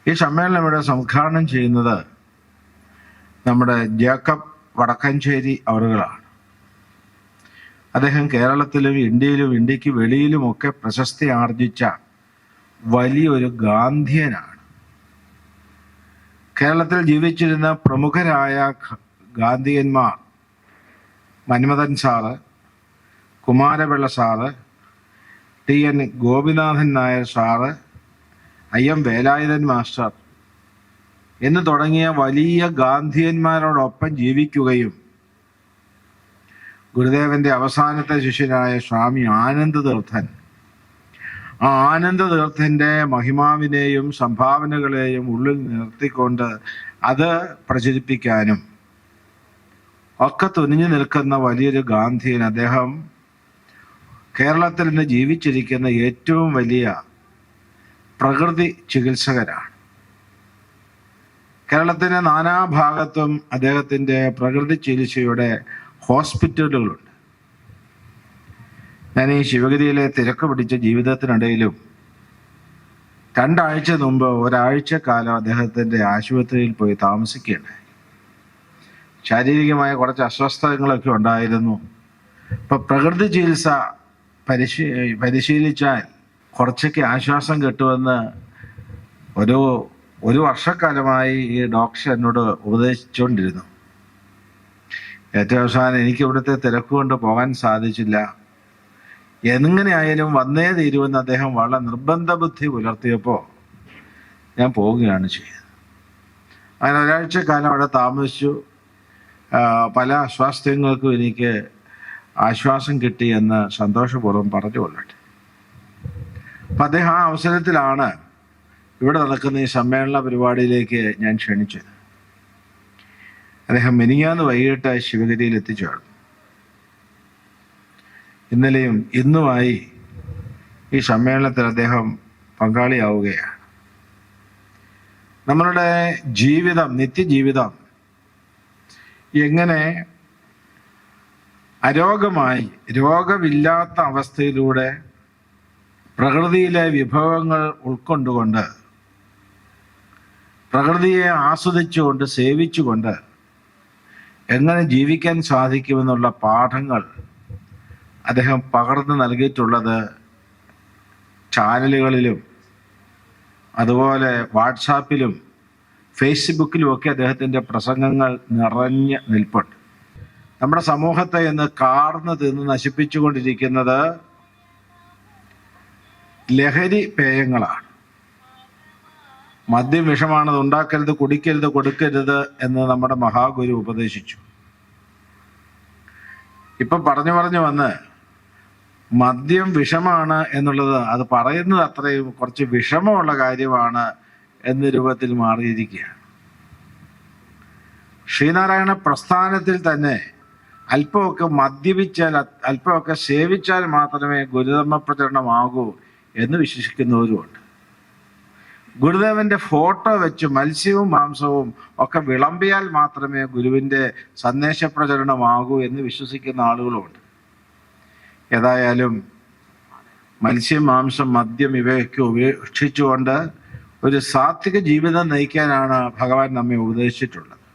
ഈ സമ്മേളനം ഇവിടെ ഉദ്ഘാടനം ചെയ്യുന്നത് നമ്മുടെ ജേക്കബ് വടക്കഞ്ചേരി അവറുകളാണ്. അദ്ദേഹം കേരളത്തിലും ഇന്ത്യയിലും ഇന്ത്യക്ക് വെളിയിലുമൊക്കെ പ്രശസ്തി ആർജിച്ച വലിയൊരു ഗാന്ധിയനാണ്. കേരളത്തിൽ ജീവിച്ചിരുന്ന പ്രമുഖരായ ഗാന്ധിയന്മാർ Manmathan sir, Kumarapilla sir, TN Gopinathan Nair sir, IM Velayudhan master എന്ന് തുടങ്ങിയ വലിയ ഗാന്ധിയന്മാരോടൊപ്പം ജീവിക്കുകയും ഗുരുദേവന്റെ അവസാനത്തെ ശിഷ്യനായ സ്വാമി ആനന്ദ തീർത്ഥൻ ആ ആനന്ദ തീർത്ഥന്റെ മഹിമാവിനെയും സംഭാവനകളെയും ഉള്ളിൽ നിർത്തിക്കൊണ്ട് അത് പ്രചരിപ്പിക്കാനും ഒക്കെ തുനിഞ്ഞു നിൽക്കുന്ന വലിയൊരു ഗാന്ധിയൻ. അദ്ദേഹം കേരളത്തിൽ നിന്ന് ജീവിച്ചിരിക്കുന്ന ഏറ്റവും വലിയ പ്രകൃതി ചികിത്സകരാണ്. കേരളത്തിൻ്റെ നാനാഭാഗത്തും അദ്ദേഹത്തിൻ്റെ പ്രകൃതി ചികിത്സയുടെ ഹോസ്പിറ്റലുകളുണ്ട്. ഞാൻ ഈ ശിവഗിരിയിലെ തിരക്ക് പിടിച്ച ജീവിതത്തിനിടയിലും 2 ആഴ്ച മുമ്പ് ഒരാഴ്ചക്കാലം അദ്ദേഹത്തിൻ്റെ ആശുപത്രിയിൽ പോയി താമസിക്കുകയുണ്ടായി. ശാരീരികമായ കുറച്ച് അസ്വസ്ഥതകളൊക്കെ ഉണ്ടായിരുന്നു. ഇപ്പം പ്രകൃതി ചികിത്സ പരിശീലിച്ചാൽ കുറച്ചൊക്കെ ആശ്വാസം കിട്ടുമെന്ന് ഒരു വർഷക്കാലമായി ഈ ഡോക്ടർ എന്നോട് ഉപദേശിച്ചുകൊണ്ടിരുന്നു. ഏറ്റവും അവസാനം എനിക്ക് ഇവിടുത്തെ തിരക്കുകൊണ്ട് പോകാൻ സാധിച്ചില്ല. എങ്ങനെയായാലും വന്നേ തീരുമെന്ന് അദ്ദേഹം വളരെ നിർബന്ധ ബുദ്ധി പുലർത്തിയപ്പോൾ ഞാൻ പോവുകയാണ് ചെയ്തത്. അങ്ങനെ ഒരാഴ്ചക്കാലം അവിടെ താമസിച്ചു. പല അസ്വാസ്ഥ്യങ്ങൾക്കും എനിക്ക് ആശ്വാസം കിട്ടി എന്ന് സന്തോഷപൂർവ്വം പറഞ്ഞു കൊള്ളട്ടെ. അപ്പം അദ്ദേഹം ആ അവസരത്തിലാണ് ഇവിടെ നടക്കുന്ന ഈ സമ്മേളന പരിപാടിയിലേക്ക് ഞാൻ ക്ഷണിച്ചത്. അദ്ദേഹം മിനിങ്ങാന്ന് വൈകിട്ട് ശിവഗിരിയിൽ എത്തിച്ചേർന്നു. ഇന്നലെയും ഇന്നുമായി ഈ സമ്മേളനത്തിൽ അദ്ദേഹം പങ്കാളിയാവുകയാണ്. നമ്മളുടെ ജീവിതം, നിത്യജീവിതം എങ്ങനെ അരോഗമായി രോഗമില്ലാത്ത അവസ്ഥയിലൂടെ പ്രകൃതിയിലെ വിഭവങ്ങൾ ഉൾക്കൊണ്ടുകൊണ്ട് പ്രകൃതിയെ ആസ്വദിച്ചുകൊണ്ട് സേവിച്ചുകൊണ്ട് എങ്ങനെ ജീവിക്കാൻ സാധിക്കുമെന്നുള്ള പാഠങ്ങൾ അദ്ദേഹം പകർന്നു നൽകിയിട്ടുള്ളത് ചാനലുകളിലും അതുപോലെ വാട്സാപ്പിലും ഫേസ്ബുക്കിലുമൊക്കെ അദ്ദേഹത്തിൻ്റെ പ്രസംഗങ്ങൾ നിറഞ്ഞ് നിൽപ്പുണ്ട്. നമ്മുടെ സമൂഹത്തെ ഇന്ന് കാർന്ന് തിന്ന് നശിപ്പിച്ചുകൊണ്ടിരിക്കുന്നത് ലഹരി പേയങ്ങളാണ്. മദ്യം വിഷമാണത്, ഉണ്ടാക്കരുത്, കുടിക്കരുത്, കൊടുക്കരുത് എന്ന് നമ്മുടെ മഹാഗുരു ഉപദേശിച്ചു. ഇപ്പം പറഞ്ഞു വന്ന് മദ്യം വിഷമാണ് എന്നുള്ളത്, അത് പറയുന്നത് അത്രയും കുറച്ച് വിഷമമുള്ള കാര്യമാണ് എന്ന രൂപത്തിൽ മാറിയിരിക്കുകയാണ്. ശ്രീനാരായണ പ്രസ്ഥാനത്തിൽ തന്നെ അല്പമൊക്കെ മദ്യപിച്ചാൽ, അല്പമൊക്കെ സേവിച്ചാൽ മാത്രമേ ഗുരുധർമ്മ പ്രചരണമാകൂ എന്ന് വിശ്വസിക്കുന്നവരുമുണ്ട്. ഗുരുദേവന്റെ ഫോട്ടോ വെച്ച് മത്സ്യവും മാംസവും ഒക്കെ വിളമ്പിയാൽ മാത്രമേ ഗുരുവിൻ്റെ സന്ദേശ പ്രചരണമാകൂ എന്ന് വിശ്വസിക്കുന്ന ആളുകളുമുണ്ട്. ഏതായാലും മത്സ്യം, മാംസം, മദ്യം ഇവയൊക്കെ ഉപേക്ഷിച്ചുകൊണ്ട് ഒരു സാത്വിക ജീവിതം നയിക്കാനാണ് ഭഗവാൻ നമ്മെ ഉപദേശിച്ചിട്ടുള്ളത്.